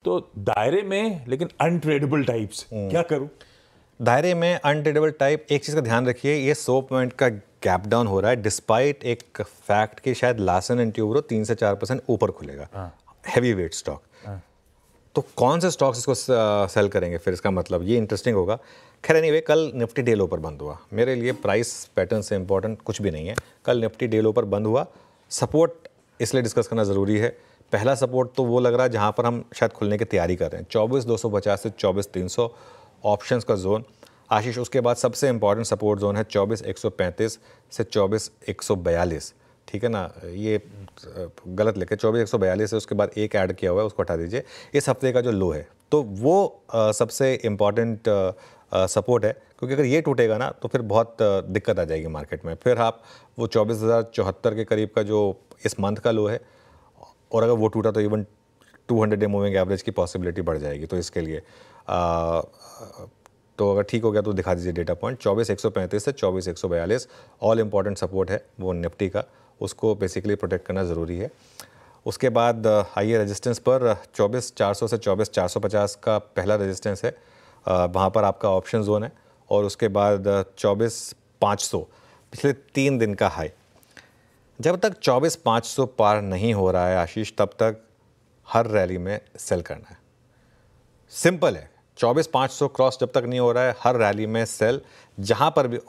तो दायरे में लेकिन अनट्रेडेबल टाइप्स क्या करूं? दायरे में अनट्रेडेबल टाइप, एक चीज़ का ध्यान रखिए, ये 100 पॉइंट का गैप डाउन हो रहा है डिस्पाइट एक फैक्ट कि शायद लार्सन एंड ट्यूब्रो 3 से 4% ऊपर खुलेगा, हैवी वेट स्टॉक। तो कौन से स्टॉक्स इसको सेल करेंगे फिर, इसका मतलब ये इंटरेस्टिंग होगा। खैर एनीवे, कल निफ्टी डे लो पर बंद हुआ, मेरे लिए प्राइस पैटर्न से इंपॉर्टेंट कुछ भी नहीं है। कल निफ्टी डे लो पर बंद हुआ, सपोर्ट इसलिए डिस्कस करना ज़रूरी है। पहला सपोर्ट तो वो लग रहा है जहाँ पर हम शायद खुलने की तैयारी कर रहे हैं, 24,250 से 24,300 ऑप्शंस का जोन आशीष। उसके बाद सबसे इंपॉर्टेंट सपोर्ट जोन है 24,135 से 24,142, ठीक है ना, ये गलत लिखे 24,142 है, उसके बाद एक ऐड किया हुआ है, उसको हटा दीजिए। इस हफ्ते का जो लो है तो वो सबसे इम्पॉर्टेंट सपोर्ट है, क्योंकि अगर ये टूटेगा ना तो फिर बहुत दिक्कत आ जाएगी मार्केट में। फिर आप वो 24,074 के करीब का जो इस मंथ का लो है, और अगर वो टूटा तो इवन 200 डे मूविंग एवरेज की पॉसिबिलिटी बढ़ जाएगी। तो इसके लिए तो अगर ठीक हो गया तो दिखा दीजिए डेटा पॉइंट। 24,135 से 24,142 ऑल इम्पॉर्टेंट सपोर्ट है वो निफ्टी का, उसको बेसिकली प्रोटेक्ट करना ज़रूरी है। उसके बाद आइए रेजिस्टेंस पर, 24,400 से 24,450 का पहला रेजिस्टेंस है, वहाँ पर आपका ऑप्शन जोन है। और उसके बाद 24,500 पिछले 3 दिन का हाई। जब तक 24,500 पार नहीं हो रहा है आशीष, तब तक हर रैली में सेल करना है। सिंपल है, 24,500 क्रॉस जब तक नहीं हो रहा है, हर रैली में सेल। जहाँ पर भी,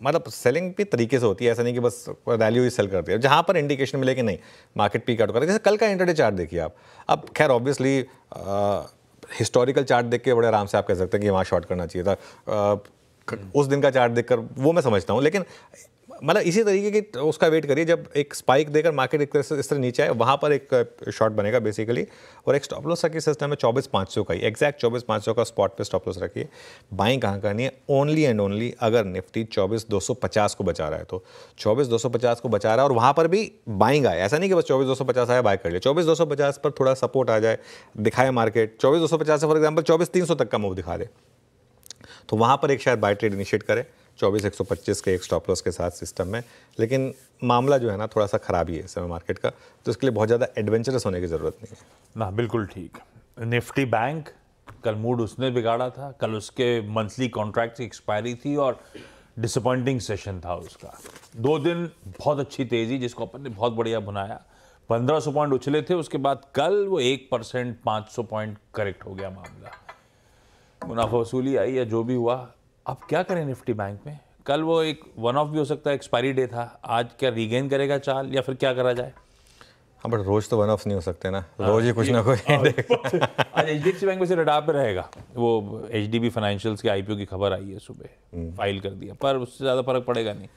मतलब सेलिंग भी तरीके से होती है, ऐसा नहीं कि बस रैली हुई सेल करती है। जहाँ पर इंडिकेशन मिले कि नहीं मार्केट पीक आउट कर रहा है, जैसे कल का इंट्राडे चार्ट देखिए आप। अब खैर ऑब्वियसली हिस्टोरिकल चार्ट देख के बड़े आराम से आप कह सकते हैं कि वहाँ शॉर्ट करना चाहिए था। उस दिन का चार्ट देखकर वो मैं समझता हूँ, लेकिन मतलब इसी तरीके की उसका वेट करिए, जब एक स्पाइक देकर मार्केट इस तरह नीचे आए, वहाँ पर एक शॉर्ट बनेगा बेसिकली। और एक स्टॉप लॉस रखिए सिस्टम में 24,500 का ही, एग्जैक्ट 24,500 का स्पॉट पे स्टॉप लॉस रखिए। बाइंग कहाँ करनी है? ओनली एंड ओनली अगर निफ्टी 24,250 को बचा रहा है तो। 24,250 को बचा रहा है और वहाँ पर भी बाइंग आए, ऐसा नहीं कि बस 24,250 आया बाय कर लिया। 24,250 पर थोड़ा सपोर्ट आ जाए, दिखाए मार्केट 24,250 से फॉर एग्जाम्पल 24,300 तक का मूव दिखा दे, तो वहाँ पर एक शायद बाय ट्रेड इनिशिएट करें 24,125 के एक स्टॉप लॉस के साथ सिस्टम में। लेकिन मामला जो है ना थोड़ा सा ख़राब ही है इस समय मार्केट का, तो इसके लिए बहुत ज़्यादा एडवेंचरस होने की ज़रूरत नहीं है ना। बिल्कुल ठीक। निफ्टी बैंक कल मूड उसने बिगाड़ा था, कल उसके मंथली कॉन्ट्रैक्ट की एक्सपायरी थी और डिसअपॉइंटिंग सेशन था उसका। 2 दिन बहुत अच्छी तेज़ी जिसको अपन ने बहुत बढ़िया बनाया, 1,500 पॉइंट उछले थे। उसके बाद कल वो 1% 500 पॉइंट करेक्ट हो गया मामला, मुनाफा वसूली आई या जो भी हुआ। अब क्या करें निफ्टी बैंक में? कल वो एक वन ऑफ भी हो सकता है, एक्सपायरी डे था, आज क्या रीगेन करेगा चाल या फिर क्या करा जाए? हाँ, बट रोज तो वन ऑफ नहीं हो सकते ना, रोज ही कुछ ना कुछ। आज एचडीएफसी बैंक में से रडार पे रहेगा। वो एचडीबी फाइनेंशियल्स के आईपीओ की खबर आई है सुबह, फाइल कर दिया, पर उससे ज़्यादा फर्क पड़ेगा नहीं।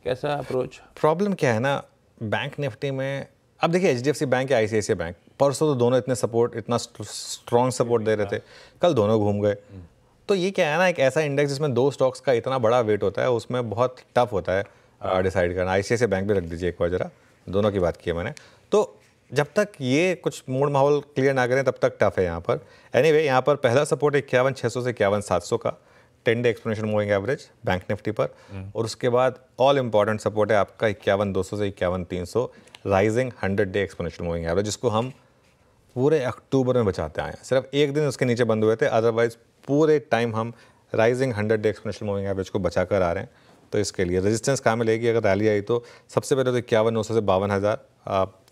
कैसा अप्रोच? प्रॉब्लम क्या है ना बैंक निफ्टी में, अब देखिए एचडीएफसी बैंक या आईसीआईसीआई बैंक, परसों तो दोनों इतना स्ट्रॉन्ग सपोर्ट दे रहे थे, कल दोनों घूम गए। तो ये क्या है ना, एक ऐसा इंडेक्स जिसमें 2 स्टॉक्स का इतना बड़ा वेट होता है, उसमें बहुत टफ होता है डिसाइड करना। आईसीआईसीआई बैंक भी रख दीजिए एक बार जरा, दोनों की बात की है मैंने। तो जब तक ये कुछ मूड माहौल क्लियर ना करें तब तक टफ है यहाँ पर। एनीवे, यहाँ पर पहला सपोर्ट 51,600 से 51,700 का 10 day exponential moving average bank Nifty पर। और उसके बाद ऑल इंपॉर्टेंट सपोर्ट है आपका 51,200 से 51,300 rising 100 day exponential moving average, जिसको हम पूरे अक्टूबर में बचाते आए हैं। सिर्फ एक दिन उसके नीचे बंद हुए थे, अदरवाइज पूरे टाइम हम rising 100 day exponential moving average को बचा कर आ रहे हैं। तो इसके लिए रेजिस्टेंस कहाँ मिलेगी अगर रैली आई तो? सबसे पहले तो 51,900 से 52,000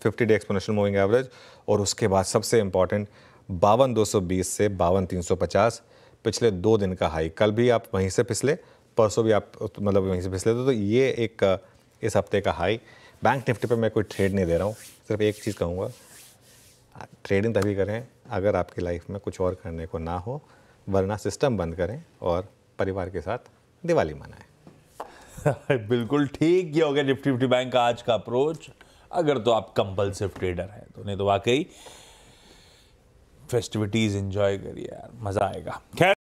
50 डे एक्सपोनेंशियल मूविंग एवरेज। और उसके बाद सबसे इंपॉर्टेंट 52,220 से 52,350 पिछले 2 दिन का हाई। कल भी आप वहीं से फिसले, परसों भी आप मतलब वहीं से फिसले थे, तो ये एक इस हफ्ते का हाई। बैंक निफ्टी पर मैं कोई ट्रेड नहीं दे रहा हूँ, सिर्फ एक चीज़ कहूँगा, ट्रेडिंग तभी करें अगर आपकी लाइफ में कुछ और करने को ना हो, वरना सिस्टम बंद करें और परिवार के साथ दिवाली मनाएं। बिल्कुल ठीक, ये हो गया निफ्टी बैंक का आज का अप्रोच। अगर तो आप कंपल्सिव ट्रेडर हैं तो, नहीं तो वाकई फेस्टिविटीज एंजॉय करिए यार, मजा आएगा। खैर